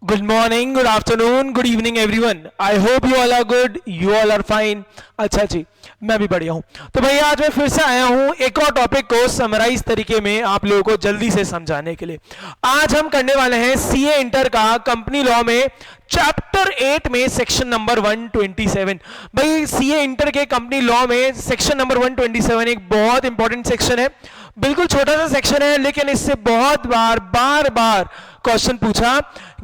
Good morning, good afternoon, good evening everyone. I hope you all are good, you all are fine. अच्छा जी, मैं भी बढ़िया हूँ. तो भैया आज मैं फिर से आया हूँ एक और टॉपिक को समराइज तरीके में आप लोगों को जल्दी से समझाने के लिए. आज हम करने वाले हैं सीए इंटर का कंपनी लॉ में चैप्टर 8 में सेक्शन नंबर 127. भाई सीए इंटर के कंपनी लॉ में सेक्शन नंबर 127 एक बहुत इंपॉर्टेंट सेक्शन है. बिल्कुल छोटा सा सेक्शन है लेकिन इससे बहुत बार क्वेश्चन पूछा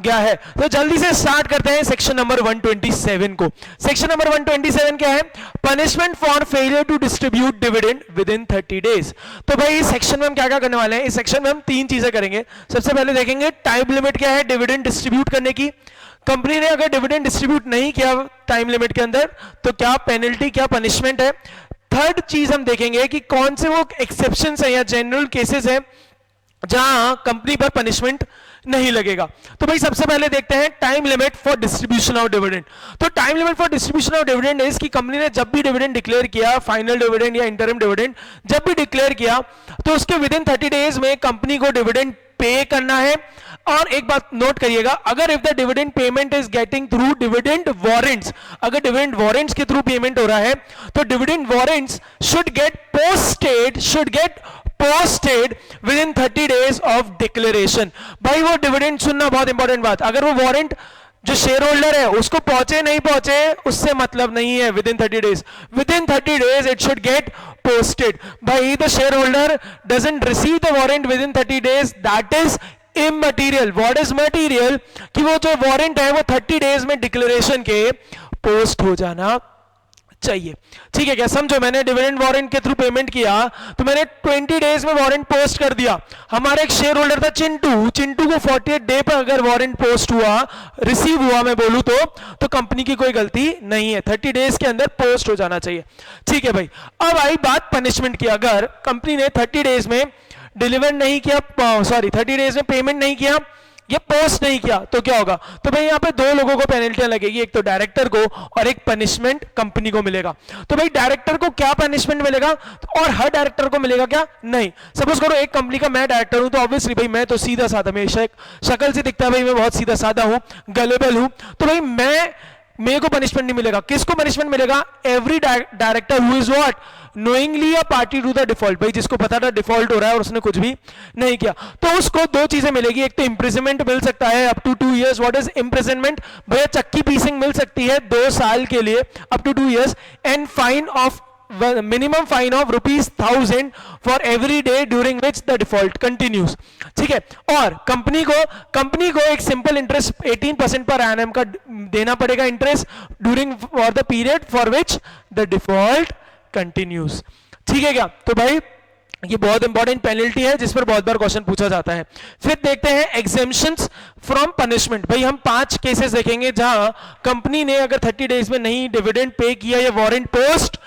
गया है. तो जल्दी से स्टार्ट करते हैं सेक्शन नंबर 127 को. सेक्शन नंबर 127 क्या है? Punishment for failure to distribute dividend within 30 days. तो भाई इस सेक्शन में हम क्या क्या करने वाले हैं? इस सेक्शन में हम तीन चीजें करेंगे. सबसे पहले देखेंगे टाइम लिमिट क्या है डिविडेंड डिस्ट्रीब्यूट करने की. कंपनी ने अगर डिविडेंड डिस्ट्रीब्यूट नहीं किया टाइम लिमिट के अंदर तो क्या पेनल्टी, क्या पनिशमेंट है. थर्ड चीज हम देखेंगे कि कौन से वो एक्सेप्शंस है या जनरल केसेस है जहां कंपनी पर पनिशमेंट नहीं लगेगा. तो भाई सबसे पहले देखते हैं time limit for distribution of dividend. तो time limit for distribution of dividend is कि कंपनी ने जब भी डिविडेंड डिक्लेयर किया, फाइनल डिविडेंड या इंटरिम डिविडेंड जब भी डिक्लेयर किया तो उसके विद इन 30 डेज में कंपनी को डिविडेंड पे करना है. और एक बात नोट करिएगा, अगर if the dividend payment is getting through dividend warrants, अगर डिविडेंड वारंट्स के थ्रू पेमेंट हो रहा है तो dividend warrants should get posted with in 30 days of declaration. भाई वो डिविडेंड सुनना बहुत इंपॉर्टेंट बात, अगर वो वारंट जो शेयर होल्डर है उसको पहुंचे नहीं पहुंचे उससे मतलब नहीं है. With in 30 days, with in 30 days it should get posted. By the shareholder doesn't receive the warrant within 30 days, that is immaterial. What is material? कि वो जो वारंट है वो 30 डेज में डिक्लेरेशन के पोस्ट हो जाना चाहिए. ठीक है क्या? समझो मैंने डिविडेंड वारंट के थ्रू पेमेंट किया तो मैंने 20 डेज में वारंट पोस्ट कर दिया. हमारा एक शेयर होल्डर था चिंटू को 48 डे पर अगर वारंट पोस्ट हुआ, रिसीव हुआ मैं बोलूं तो कंपनी की कोई गलती नहीं है. 30 डेज के अंदर पोस्ट हो जाना चाहिए. ठीक है भाई. अब आई बात पनिशमेंट की. अगर कंपनी ने 30 डेज में डिलीवर नहीं किया, 30 डेज में पेमेंट नहीं किया, ये पोस्ट नहीं किया तो क्या होगा? तो भाई यहाँ पे दो लोगों को पेनल्टियां लगेगी, एक तो डायरेक्टर को और एक पनिशमेंट कंपनी को मिलेगा. तो भाई डायरेक्टर को क्या पनिशमेंट मिलेगा और हर डायरेक्टर को मिलेगा क्या? नहीं. सपोज करो एक कंपनी का मैं डायरेक्टर हूं तो ऑब्वियसली भाई मैं तो सीधा साधा, मेरे शक्ल से दिखता है भाई मैं बहुत सीधा साधा हूं, गलेबल हूं, तो भाई मेरे को पनिशमेंट नहीं मिलेगा. किसको पनिशमेंट मिलेगा? Every director who is what knowingly a party to the default. भाई जिसको पता था डिफॉल्ट हो रहा है और उसने कुछ भी नहीं किया तो उसको दो चीजें मिलेगी. एक तो इंप्रिजनमेंट मिल सकता है up to 2 years. What is imprisonment? भैया चक्की पीसिंग मिल सकती है 2 साल के लिए up to 2 years. And fine of minimum fine of ₹1000 for every day during which the default continues. ठीक है. और कंपनी को एक सिंपल इंटरेस्ट 18% पर एनम का देना पड़ेगा interest during for the period for which the default continues. ठीक है क्या? तो भाई ये बहुत इंपॉर्टेंट पेनल्टी है जिस पर बहुत बार क्वेश्चन पूछा जाता है. फिर देखते हैं एग्जेम्पशंस फ्रॉम पनिशमेंट. भाई हम 5 केसेस देखेंगे जहां कंपनी ने अगर 30 डेज में नहीं डिविडेंड पे किया या वारंट पोस्ट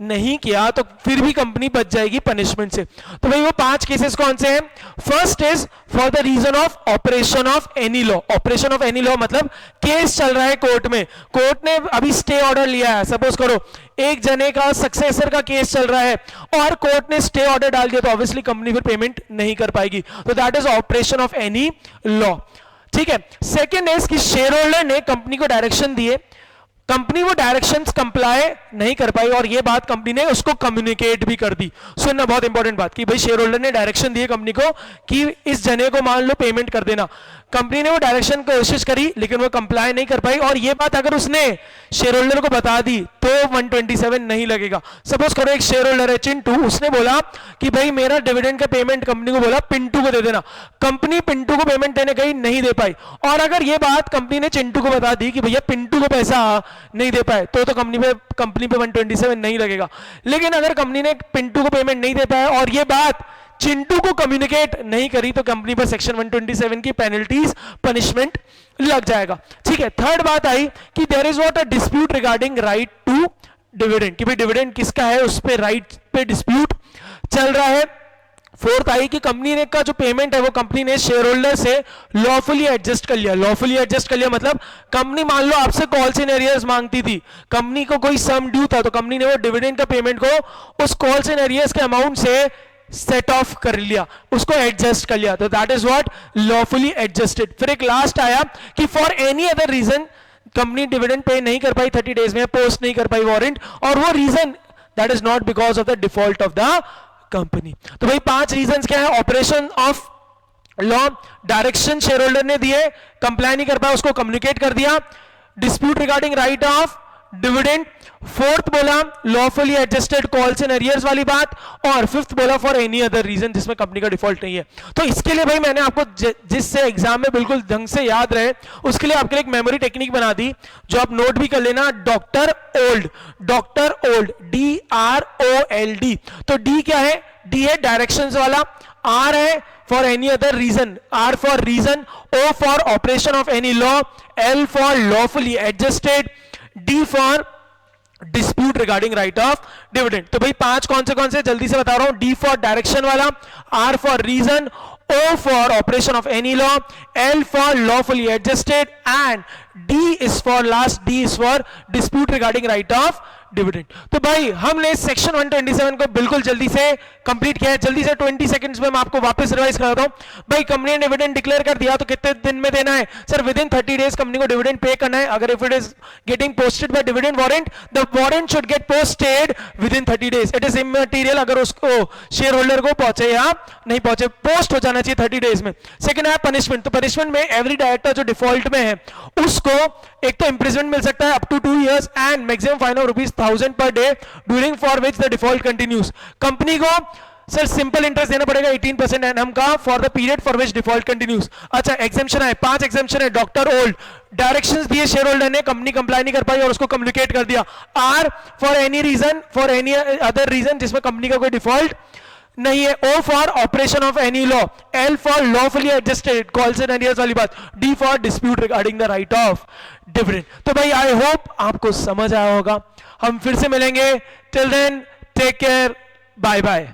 नहीं किया तो फिर भी कंपनी बच जाएगी पनिशमेंट से. तो भाई वो 5 केसेस कौन से हैं? First is for the reason of operation of any law. Operation of any law मतलब केस चल रहा है कोर्ट में, कोर्ट ने अभी स्टे ऑर्डर लिया है. सपोज करो एक जने का सक्सेसर का केस चल रहा है और कोर्ट ने स्टे ऑर्डर डाल दिया तो ऑब्वियसली कंपनी फिर पेमेंट नहीं कर पाएगी. तो that is operation of any law. ठीक है. सेकेंड इज कि शेयर होल्डर ने कंपनी को डायरेक्शन दिए, कंपनी वो डायरेक्शंस कंप्लाई नहीं कर पाई और ये बात कंपनी ने उसको कम्युनिकेट भी कर दी. सुनना बहुत इंपॉर्टेंट बात कि भाई शेयर होल्डर ने डायरेक्शन दिए कंपनी को कि इस जने को मान लो पेमेंट कर देना. कंपनी ने वो डायरेक्शन कोशिश करी लेकिन वो कंप्लाई नहीं कर पाई और ये बात अगर उसने शेयर होल्डर को बता दी तो 127 नहीं लगेगा. सपोज करो एक शेयर होल्डर है चिंटू, उसने बोला कि भाई मेरा डिविडेंड का पेमेंट कंपनी को बोला पिंटू को दे देना. कंपनी पिंटू को पेमेंट देने गई, नहीं दे पाई. और अगर ये बात कंपनी ने चिंटू को बता दी कि भैया पिंटू को पैसा नहीं दे पाए तो कंपनी पे 127 नहीं लगेगा. लेकिन अगर कंपनी ने पिंटू को पेमेंट नहीं दे पाया और ये बात चिंटू को कम्युनिकेट नहीं करी तो कंपनी पर सेक्शन 127 की पेनल्टीज पनिशमेंट लग जाएगा. ठीक है. थर्ड बात आई कि there is what a dispute regarding right to dividend, कि भाई डिविडेंड किसका है उस पे राइट पे डिस्प्यूट चल रहा है. फोर्थ आई कि कंपनी ने का जो पेमेंट है वो कंपनी ने शेयर होल्डर से लॉफुली एडजस्ट कर लिया. लॉफुली एडजस्ट कर लिया मतलब कंपनी मान लो आपसे कॉल्स इन एरियर्स मांगती थी, कंपनी को कोई सम ड्यू था तो कंपनी ने वो डिविडेंड का पेमेंट को उस कॉल्स इन एरियर्स के अमाउंट से सेट ऑफ कर लिया, उसको एडजस्ट कर लिया, तो that is what lawfully adjusted. फिर एक लास्ट आया कि for any other reason company dividend pay नहीं कर पाई 30 डेज में, पोस्ट नहीं कर पाई वारंट, और वो reason that is not because of the default of the company. तो भाई 5 रीजंस क्या है? Operation of law, direction share holder ने दिए, कंप्लाई नहीं कर पाया, उसको कम्युनिकेट कर दिया, dispute regarding right of dividend, fourth बोला lawfully adjusted calls in arrears वाली बात, और फिफ्थ बोला फॉर एनी अदर रीजन जिसमें कंपनी का डिफॉल्ट नहीं है। तो इसके लिए भाई मैंने आपको जिससे एग्जाम में बिल्कुल ढंग से याद रहे उसके लिए आपके लिए एक मेमोरी टेक्निक बना दी जो आप नोट भी कर लेना, doctor old, doctor old, DROLD। तो डी क्या है? डी है डायरेक्शंस वाला, आर है for any other reason, R for reason, O for operation of any law, L for lawfully adjusted, D for dispute regarding right of dividend. तो भाई 5 कौन से जल्दी से बता रहा हूं, डी फॉर डायरेक्शन वाला, R for reason, O for operation of any law, L for lawfully adjusted, and D is for last, D is for dispute regarding right of dividend. तो भाई हमने सेक्शन 127 को बिल्कुल जल्दी से कंप्लीट किया है। जल्दी से 20 सेकंड्स में मैं आपको वापस रिवाइज कराता हूं। भाई कंपनी ने डिविडेंड डिक्लेयर कर दिया तो कितने दिन में देना है? Sir with in 30 days company को डिविडेंड पे करना है। अगर if it is getting posted bye dividend warrant, the warrant should get posted with in 30 days. It is immaterial अगर उसको शेयर होल्डर को पहुंचे या नहीं पहुंचे, पोस्ट हो जाना चाहिए 30 डेज में। सेकंड है पनिशमेंट। तो पनिशमेंट में एवरी डायरेक्टर जो डिफॉल्ट में है उसको एक तो इंप्रिजमेंट मिल सकता है up to 2 years and maximum fine of ₹1000 per day during for which the default continues. Company को सर सिंपल इंटरेस्ट देना पड़ेगा 18% एनम का for the period for which default continues. अच्छा एग्जेम्पशन है, 5 एग्जेम्पशन है। डॉक्टर ओल्ड, डायरेक्शंस दिए share holder ने, company comply नहीं कर पाई और उसको कम्युनिकेट कर दिया। R for any reason, for any other reason जिसमें कंपनी का कोई डिफॉल्ट नहीं है। O for operation of any law, L for lawfully adjusted calls and arrears वाली बात, D for dispute regarding the right of dividend. तो भाई I hope आपको समझ आया होगा। हम फिर से मिलेंगे, till then take care, bye bye.